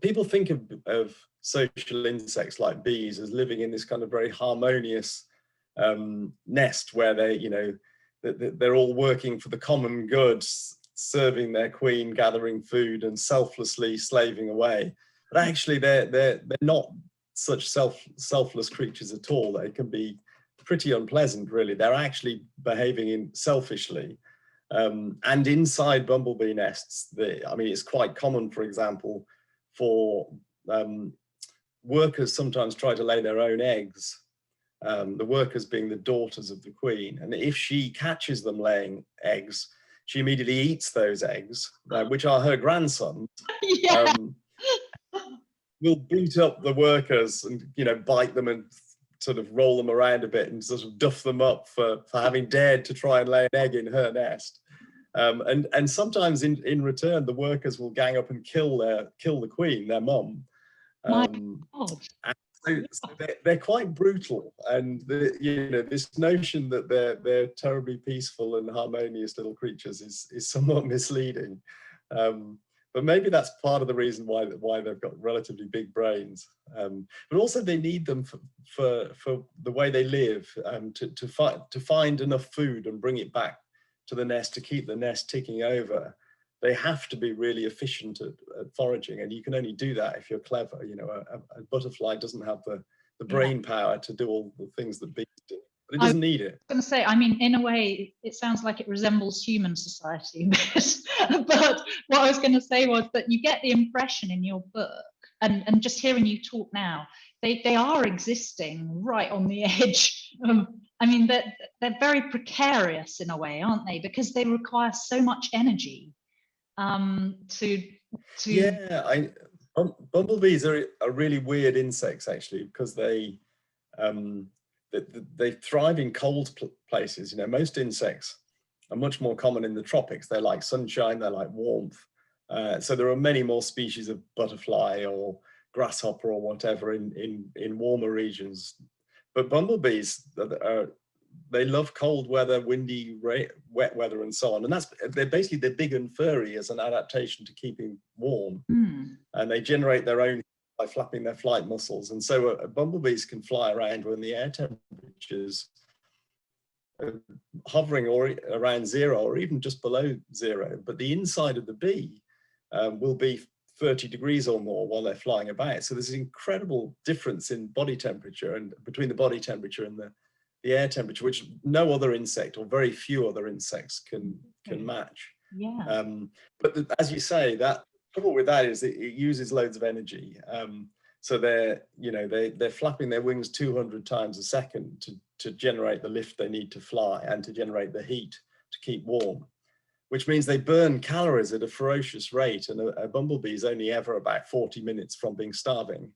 people think of social insects like bees as living in this kind of very harmonious nest where they're all working for the common good, serving their queen, gathering food, and selflessly slaving away. But actually, they're not such selfless creatures at all. They can be pretty unpleasant, really. They're actually behaving selfishly. And inside bumblebee nests, it's quite common, for example, for workers sometimes try to lay their own eggs. The workers being the daughters of the queen. And if she catches them laying eggs, she immediately eats those eggs, which are her grandsons. Yeah. Will beat up the workers and, bite them and sort of roll them around a bit and sort of duff them up for having dared to try and lay an egg in her nest. And sometimes in return, the workers will gang up and kill the queen, their mum. So they're quite brutal, and this notion that they're terribly peaceful and harmonious little creatures is somewhat misleading. But maybe that's part of the reason why they've got relatively big brains. But also they need them for the way they live, to find enough food and bring it back to the nest to keep the nest ticking over. They have to be really efficient at foraging, and you can only do that if you're clever. A butterfly doesn't have the brain power to do all the things that bees do, but it doesn't need it. I was going to say, in a way, it sounds like it resembles human society. But what I was going to say was that you get the impression in your book, and just hearing you talk now, they are existing right on the edge. They're very precarious in a way, aren't they? Because they require so much energy. Bumblebees are really weird insects, actually, because they thrive in cold places. Most insects are much more common in the tropics. They like sunshine, they like warmth. So there are many more species of butterfly or grasshopper or whatever in warmer regions. But bumblebees they love cold weather, windy, wet weather, and so on. And they're big and furry as an adaptation to keeping warm. And they generate their own by flapping their flight muscles. And so bumblebees can fly around when the air temperatures are hovering or around zero or even just below zero. But the inside of the bee will be 30 degrees or more while they're flying about. So there's an incredible difference in body temperature and between the body temperature and the air temperature, which no other insect or very few other insects can match. But as you say, that trouble with that is it uses loads of energy. So they're flapping their wings 200 times a second to generate the lift they need to fly and to generate the heat to keep warm, which means they burn calories at a ferocious rate. And a bumblebee is only ever about 40 minutes from being starving.